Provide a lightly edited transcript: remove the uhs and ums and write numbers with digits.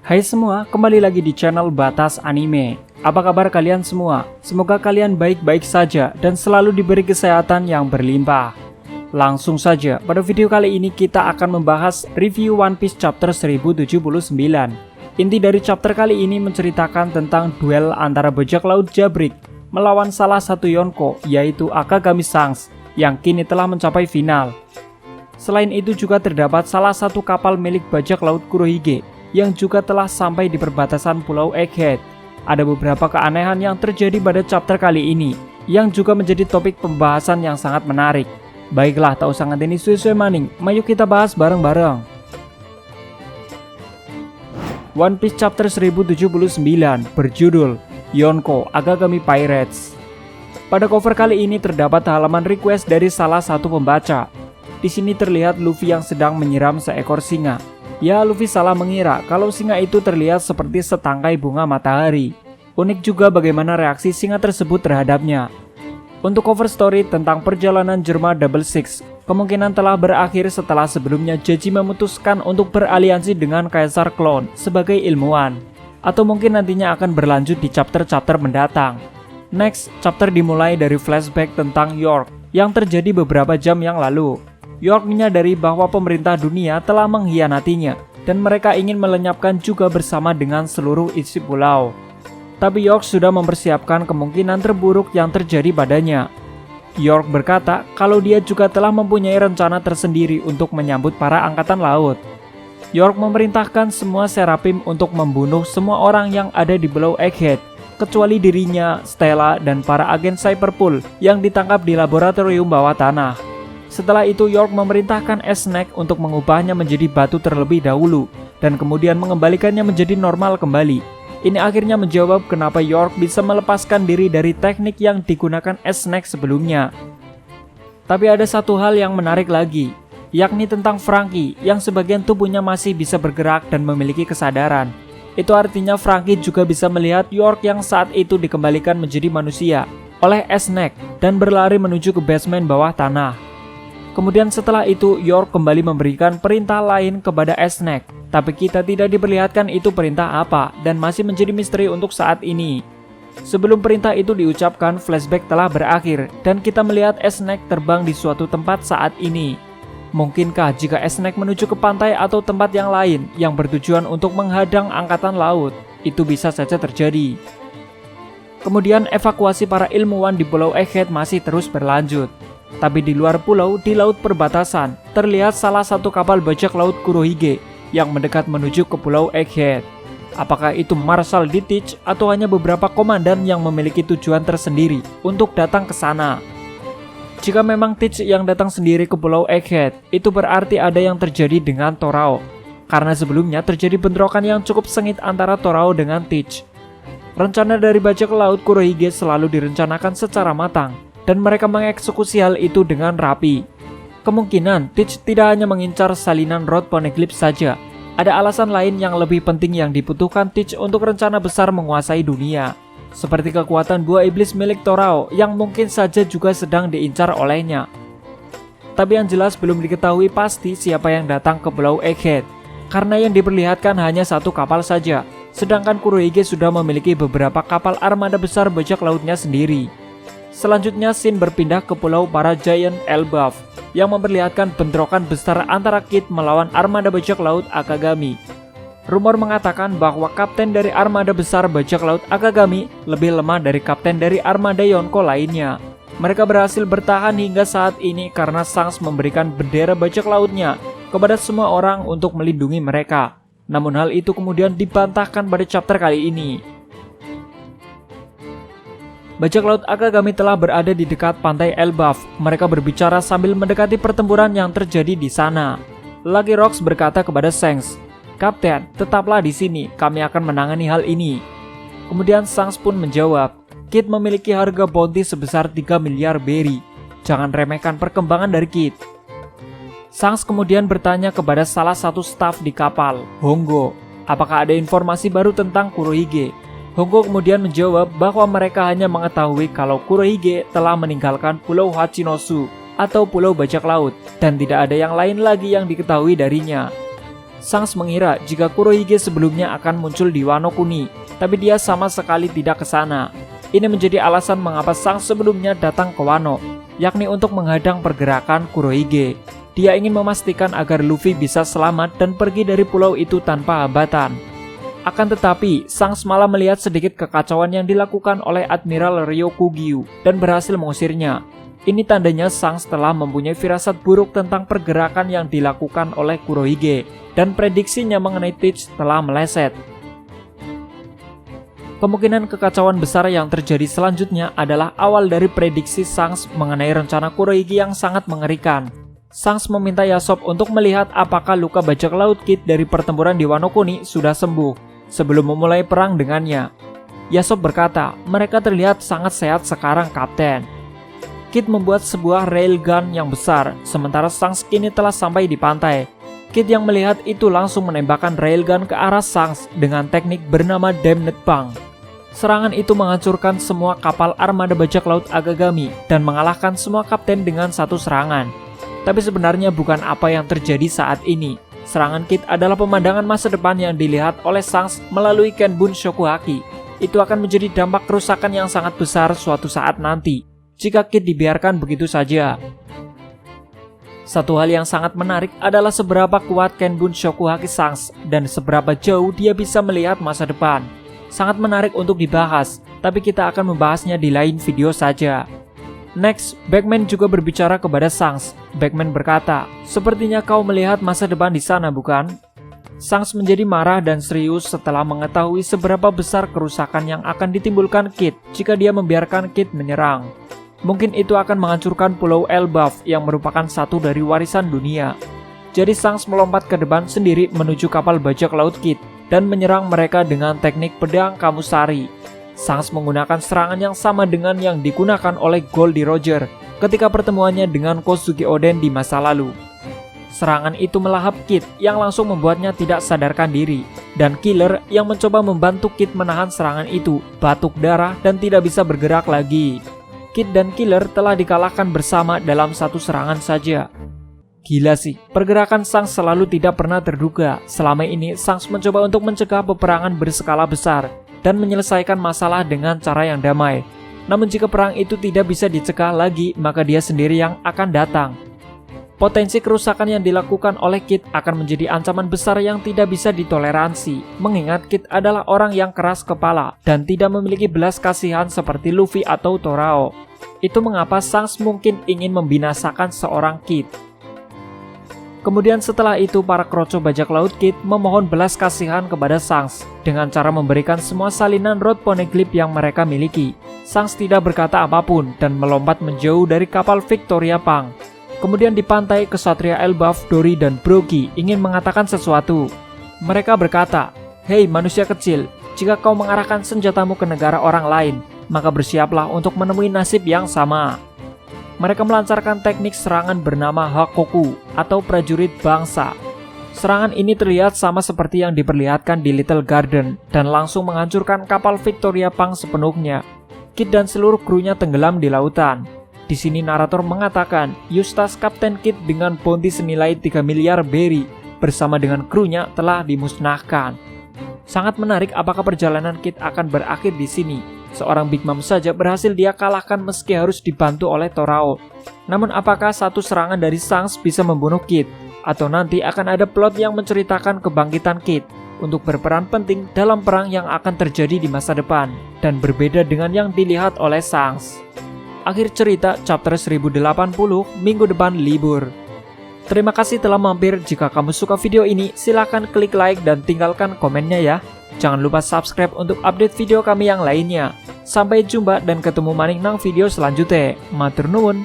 Hai semua, kembali lagi di channel Batas Anime. Apa kabar kalian semua? Semoga kalian baik-baik saja dan selalu diberi kesehatan yang berlimpah. Langsung saja, pada video kali ini kita akan membahas review One Piece chapter 1079. Inti dari chapter kali ini menceritakan tentang duel antara bajak laut Jabrik melawan salah satu Yonko, yaitu Akagami Shanks, yang kini telah mencapai final. Selain itu juga terdapat salah satu kapal milik bajak laut Kurohige yang juga telah sampai di perbatasan Pulau Egghead. Ada beberapa keanehan yang terjadi pada chapter kali ini, yang juga menjadi topik pembahasan yang sangat menarik. Baiklah, tak usah nganteni suwe-suwe maning, mari kita bahas bareng-bareng. One Piece chapter 1079 berjudul Yonko Akagami Pirates. Pada cover kali ini terdapat halaman request dari salah satu pembaca. Di sini terlihat Luffy yang sedang menyiram seekor singa. Ya, Luffy salah mengira kalau singa itu terlihat seperti setangkai bunga matahari. Unik juga bagaimana reaksi singa tersebut terhadapnya. Untuk cover story tentang perjalanan Germa Double Six, kemungkinan telah berakhir setelah sebelumnya Jeji memutuskan untuk beraliansi dengan Kaisar Clone sebagai ilmuwan. Atau mungkin nantinya akan berlanjut di chapter-chapter mendatang. Next, chapter dimulai dari flashback tentang York yang terjadi beberapa jam yang lalu. York menyadari bahwa pemerintah dunia telah mengkhianatinya dan mereka ingin melenyapkan juga bersama dengan seluruh isi pulau. Tapi York sudah mempersiapkan kemungkinan terburuk yang terjadi padanya. York berkata kalau dia juga telah mempunyai rencana tersendiri untuk menyambut para angkatan laut. York memerintahkan semua Serapim untuk membunuh semua orang yang ada di Pulau Egghead, kecuali dirinya, Stella, dan para agen Cyberpool yang ditangkap di laboratorium bawah tanah. Setelah itu York memerintahkan S-Snake untuk mengubahnya menjadi batu terlebih dahulu dan kemudian mengembalikannya menjadi normal kembali. Ini akhirnya menjawab kenapa York bisa melepaskan diri dari teknik yang digunakan S-Snake sebelumnya. Tapi ada satu hal yang menarik lagi, yakni tentang Franky yang sebagian tubuhnya masih bisa bergerak dan memiliki kesadaran. Itu artinya Franky juga bisa melihat York yang saat itu dikembalikan menjadi manusia oleh S-Snake dan berlari menuju ke basement bawah tanah. Kemudian setelah itu York kembali memberikan perintah lain kepada S-Snake, tapi kita tidak diperlihatkan itu perintah apa dan masih menjadi misteri untuk saat ini. Sebelum perintah itu diucapkan, flashback telah berakhir dan kita melihat S-Snake terbang di suatu tempat saat ini. Mungkinkah jika S-Snake menuju ke pantai atau tempat yang lain yang bertujuan untuk menghadang angkatan laut? Itu bisa saja terjadi. Kemudian evakuasi para ilmuwan di Pulau Egghead masih terus berlanjut. Tapi di luar pulau, di laut perbatasan, terlihat salah satu kapal bajak laut Kurohige yang mendekat menuju ke Pulau Egghead. Apakah itu Marshal Ditich atau hanya beberapa komandan yang memiliki tujuan tersendiri untuk datang ke sana? Jika memang Teach yang datang sendiri ke Pulau Egghead, itu berarti ada yang terjadi dengan Torao. Karena sebelumnya terjadi bentrokan yang cukup sengit antara Torao dengan Teach. Rencana dari bajak laut Kurohige selalu direncanakan secara matang, dan mereka mengeksekusi hal itu dengan rapi. Kemungkinan Teach tidak hanya mengincar salinan Road Poneglyph saja. Ada alasan lain yang lebih penting yang dibutuhkan Teach untuk rencana besar menguasai dunia, seperti kekuatan buah iblis milik Torao yang mungkin saja juga sedang diincar olehnya. Tapi yang jelas belum diketahui pasti siapa yang datang ke Pulau Egghead, karena yang diperlihatkan hanya satu kapal saja, sedangkan Kurohige sudah memiliki beberapa kapal armada besar bajak lautnya sendiri. Selanjutnya scene berpindah ke pulau para Giant Elbaf yang memperlihatkan bentrokan besar antara Kid melawan armada bajak laut Akagami. Rumor mengatakan bahwa kapten dari armada besar bajak laut Akagami lebih lemah dari kapten dari armada Yonko lainnya. Mereka berhasil bertahan hingga saat ini karena Shanks memberikan bendera bajak lautnya kepada semua orang untuk melindungi mereka. Namun hal itu kemudian dibantahkan pada chapter kali ini. Bajak laut Akagami telah berada di dekat pantai Elbaf. Mereka berbicara sambil mendekati pertempuran yang terjadi di sana. Lucky Rocks berkata kepada Shanks, "Kapten, tetaplah di sini, kami akan menangani hal ini." Kemudian Shanks pun menjawab, "Kid memiliki harga bounty sebesar 3 miliar berry. Jangan remehkan perkembangan dari Kid." Shanks kemudian bertanya kepada salah satu staf di kapal, Hongo, apakah ada informasi baru tentang Kurohige. Hongo kemudian menjawab bahwa mereka hanya mengetahui kalau Kurohige telah meninggalkan Pulau Hachinosu atau Pulau Bajak Laut dan tidak ada yang lain lagi yang diketahui darinya. Shanks mengira jika Kurohige sebelumnya akan muncul di Wano Kuni, tapi dia sama sekali tidak ke sana. Ini menjadi alasan mengapa Shanks sebelumnya datang ke Wano, yakni untuk menghadang pergerakan Kurohige. Dia ingin memastikan agar Luffy bisa selamat dan pergi dari pulau itu tanpa hambatan. Akan tetapi, Shanks malah melihat sedikit kekacauan yang dilakukan oleh Admiral Ryokugyu dan berhasil mengusirnya. Ini tandanya Shanks telah mempunyai firasat buruk tentang pergerakan yang dilakukan oleh Kurohige, dan prediksinya mengenai Teach telah meleset. Kemungkinan kekacauan besar yang terjadi selanjutnya adalah awal dari prediksi Shanks mengenai rencana Kurohige yang sangat mengerikan. Shanks meminta Yasop untuk melihat apakah luka bajak laut Kid dari pertempuran di Wano Kuni sudah sembuh sebelum memulai perang dengannya. Yasop berkata, mereka terlihat sangat sehat sekarang, Kapten. Kid membuat sebuah railgun yang besar, sementara Shanks kini telah sampai di pantai. Kid yang melihat itu langsung menembakkan railgun ke arah Shanks dengan teknik bernama Damned Bang. Serangan itu menghancurkan semua kapal armada bajak laut Akagami dan mengalahkan semua kapten dengan satu serangan. Tapi sebenarnya bukan apa yang terjadi saat ini. Serangan Kid adalah pemandangan masa depan yang dilihat oleh Shanks melalui Kenbun Shokuhaki. Itu akan menjadi dampak kerusakan yang sangat besar suatu saat nanti, jika Kid dibiarkan begitu saja. Satu hal yang sangat menarik adalah seberapa kuat Kenbun Shokuhaki Shanks dan seberapa jauh dia bisa melihat masa depan. Sangat menarik untuk dibahas, tapi kita akan membahasnya di lain video saja. Next, Backman juga berbicara kepada Shanks. Backman berkata, sepertinya kau melihat masa depan di sana, bukan? Shanks menjadi marah dan serius setelah mengetahui seberapa besar kerusakan yang akan ditimbulkan Kid jika dia membiarkan Kid menyerang. Mungkin itu akan menghancurkan Pulau Elbaf yang merupakan satu dari warisan dunia. Jadi Shanks melompat ke depan sendiri menuju kapal bajak laut Kid dan menyerang mereka dengan teknik pedang Kamusari. Shanks menggunakan serangan yang sama dengan yang digunakan oleh Goldie Roger ketika pertemuannya dengan Kozuki Oden di masa lalu. Serangan itu melahap Kid yang langsung membuatnya tidak sadarkan diri, dan Killer yang mencoba membantu Kid menahan serangan itu batuk darah dan tidak bisa bergerak lagi. Kid dan Killer telah dikalahkan bersama dalam satu serangan saja. Gila sih, pergerakan Shanks selalu tidak pernah terduga. Selama ini Shanks mencoba untuk mencegah peperangan berskala besar dan menyelesaikan masalah dengan cara yang damai. Namun jika perang itu tidak bisa dicegah lagi, maka dia sendiri yang akan datang. Potensi kerusakan yang dilakukan oleh Kid akan menjadi ancaman besar yang tidak bisa ditoleransi, mengingat Kid adalah orang yang keras kepala dan tidak memiliki belas kasihan seperti Luffy atau Torao. Itu mengapa Shanks mungkin ingin membinasakan seorang Kid. Kemudian setelah itu para kroco bajak laut Kid memohon belas kasihan kepada Shanks dengan cara memberikan semua salinan Road Poneglyph yang mereka miliki. Shanks tidak berkata apapun dan melompat menjauh dari kapal Victoria Pang. Kemudian di pantai, Ksatria Elbaf, Dory, dan Brogy ingin mengatakan sesuatu. Mereka berkata, "Hei manusia kecil, jika kau mengarahkan senjatamu ke negara orang lain, maka bersiaplah untuk menemui nasib yang sama." Mereka melancarkan teknik serangan bernama Hakoku atau prajurit bangsa. Serangan ini terlihat sama seperti yang diperlihatkan di Little Garden dan langsung menghancurkan kapal Victoria Pang sepenuhnya. Kid dan seluruh krunya tenggelam di lautan. Di sini narator mengatakan Eustace Kapten Kid dengan bounty senilai 3 miliar berry bersama dengan krunya telah dimusnahkan. Sangat menarik apakah perjalanan Kid akan berakhir di sini. Seorang Big Mom saja berhasil dia kalahkan meski harus dibantu oleh Torao. Namun apakah satu serangan dari Shanks bisa membunuh Kid? Atau nanti akan ada plot yang menceritakan kebangkitan Kid untuk berperan penting dalam perang yang akan terjadi di masa depan dan berbeda dengan yang dilihat oleh Shanks. Akhir cerita chapter 1080 minggu depan libur. Terima kasih telah mampir. Jika kamu suka video ini, silahkan klik like dan tinggalkan komennya ya. Jangan lupa subscribe untuk update video kami yang lainnya. Sampai jumpa dan ketemu maning nang video selanjutnya. Matur nuwun.